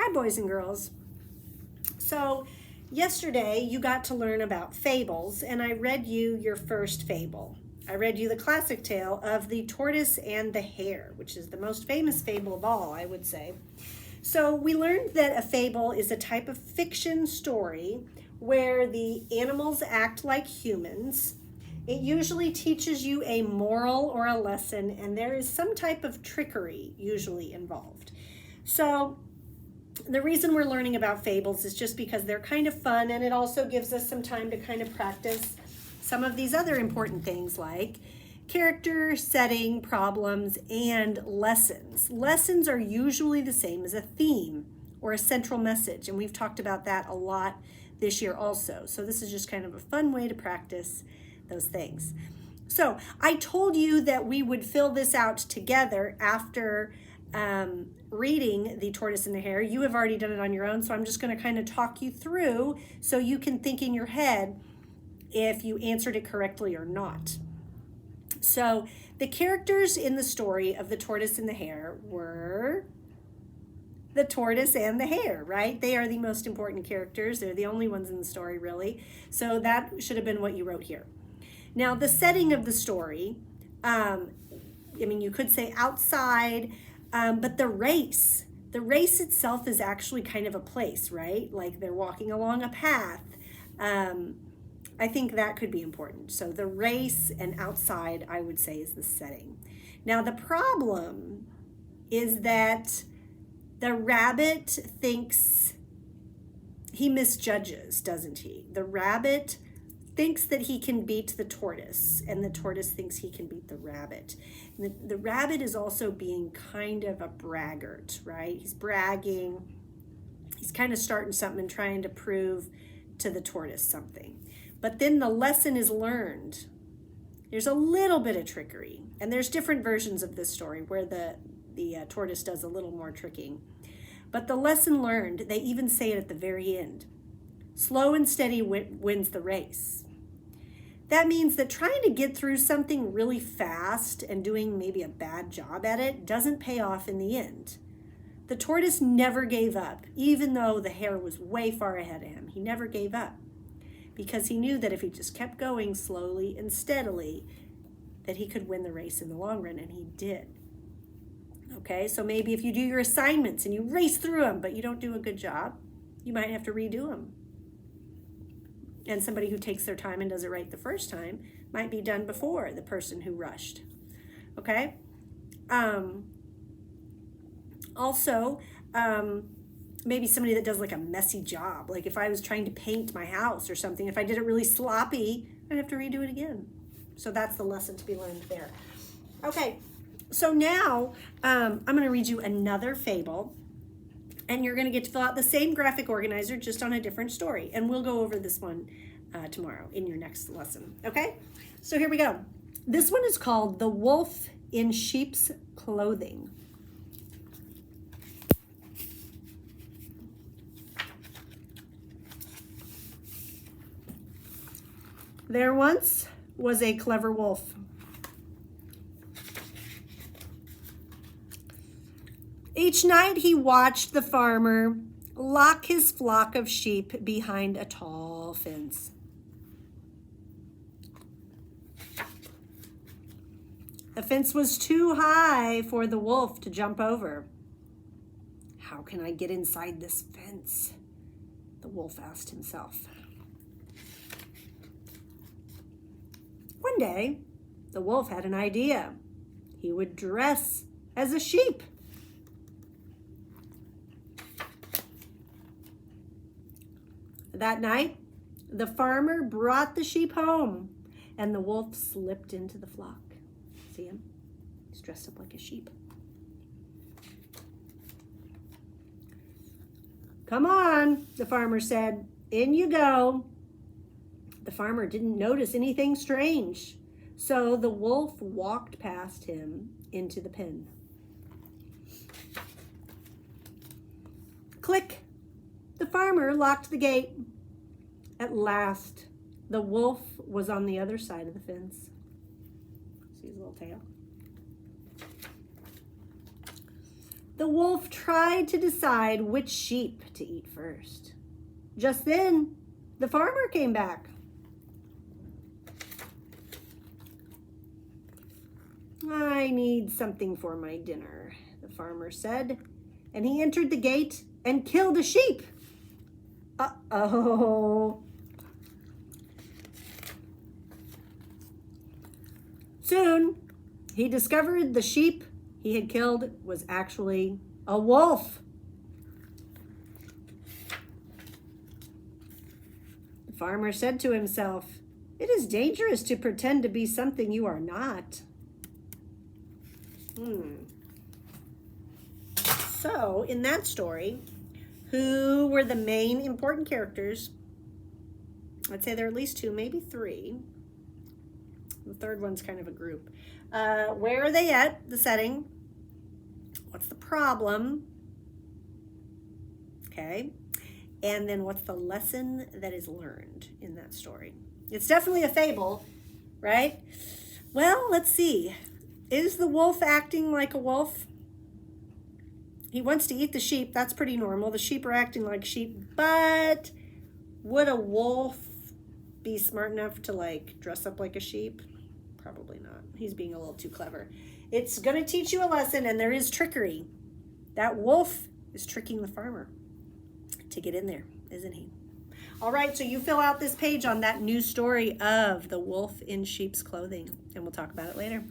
Hi, boys and girls. So, yesterday you got to learn about fables, and I read you your first fable. I read you the classic tale of the tortoise and the hare, which is the most famous fable of all, I would say. So, we learned that a fable is a type of fiction story where the animals act like humans. It usually teaches you a moral or a lesson, and there is some type of trickery usually involved. So, the reason we're learning about fables is just because they're kind of fun, and it also gives us some time to kind of practice some of these other important things like character, setting, problems, and lessons. Lessons are usually the same as a theme or a central message, and we've talked about that a lot this year also. So this is just kind of a fun way to practice those things. So I told you that we would fill this out together after reading The Tortoise and the Hare. You have already done it on your own, so I'm just going to kind of talk you through so you can think in your head if you answered it correctly or not. So the characters in the story of The Tortoise and the Hare were the tortoise and the hare, right? They are the most important characters. They're the only ones in the story, really. So that should have been what you wrote here. Now, the setting of the story, you could say outside, but the race itself is actually kind of a place, right? Like they're walking along a path. I think that could be important. So the race and outside, I would say, is the setting. Now, the problem is that the rabbit thinks he misjudges, doesn't he? The rabbit thinks that he can beat the tortoise, and the tortoise thinks he can beat the rabbit. And the rabbit is also being kind of a braggart, right? He's bragging. He's kind of starting something and trying to prove to the tortoise something. But then the lesson is learned. There's a little bit of trickery, and there's different versions of this story where the tortoise does a little more tricking. But the lesson learned, they even say it at the very end. Slow and steady wins the race. That means that trying to get through something really fast and doing maybe a bad job at it doesn't pay off in the end. The tortoise never gave up, even though the hare was way far ahead of him. He never gave up because he knew that if he just kept going slowly and steadily, that he could win the race in the long run, and he did. Okay, so maybe if you do your assignments and you race through them, but you don't do a good job, you might have to redo them. And somebody who takes their time and does it right the first time might be done before the person who rushed. Okay? Maybe somebody that does like a messy job. Like if I was trying to paint my house or something, if I did it really sloppy, I'd have to redo it again. So that's the lesson to be learned there. Okay, so now I'm going to read you another fable. And you're going to get to fill out the same graphic organizer, just on a different story. And we'll go over this one tomorrow in your next lesson. Okay? So here we go. This one is called The Wolf in Sheep's Clothing. There once was a clever wolf. Each night he watched the farmer lock his flock of sheep behind a tall fence. The fence was too high for the wolf to jump over. How can I get inside this fence? The wolf asked himself. One day, the wolf had an idea. He would dress as a sheep. That night, the farmer brought the sheep home, and the wolf slipped into the flock. See him? He's dressed up like a sheep. Come on, the farmer said. In you go. The farmer didn't notice anything strange, so the wolf walked past him into the pen. Click! The farmer locked the gate. At last, the wolf was on the other side of the fence. See his little tail? The wolf tried to decide which sheep to eat first. Just then, the farmer came back. I need something for my dinner, the farmer said, and he entered the gate and killed a sheep. Uh-oh. Soon, he discovered the sheep he had killed was actually a wolf. The farmer said to himself, "It is dangerous to pretend to be something you are not." So, in that story, who were the main important characters? I'd say there are at least two, maybe three. The third one's kind of a group. Where are they at? The setting. What's the problem? Okay. And then what's the lesson that is learned in that story? It's definitely a fable, right? Well, let's see. Is the wolf acting like a wolf? He wants to eat the sheep. That's pretty normal. The sheep are acting like sheep. But would a wolf be smart enough to like dress up like a sheep? Probably not. He's being a little too clever. It's going to teach you a lesson, and there is trickery. That wolf is tricking the farmer to get in there, isn't he? All right, so you fill out this page on that new story of the wolf in sheep's clothing, and we'll talk about it later.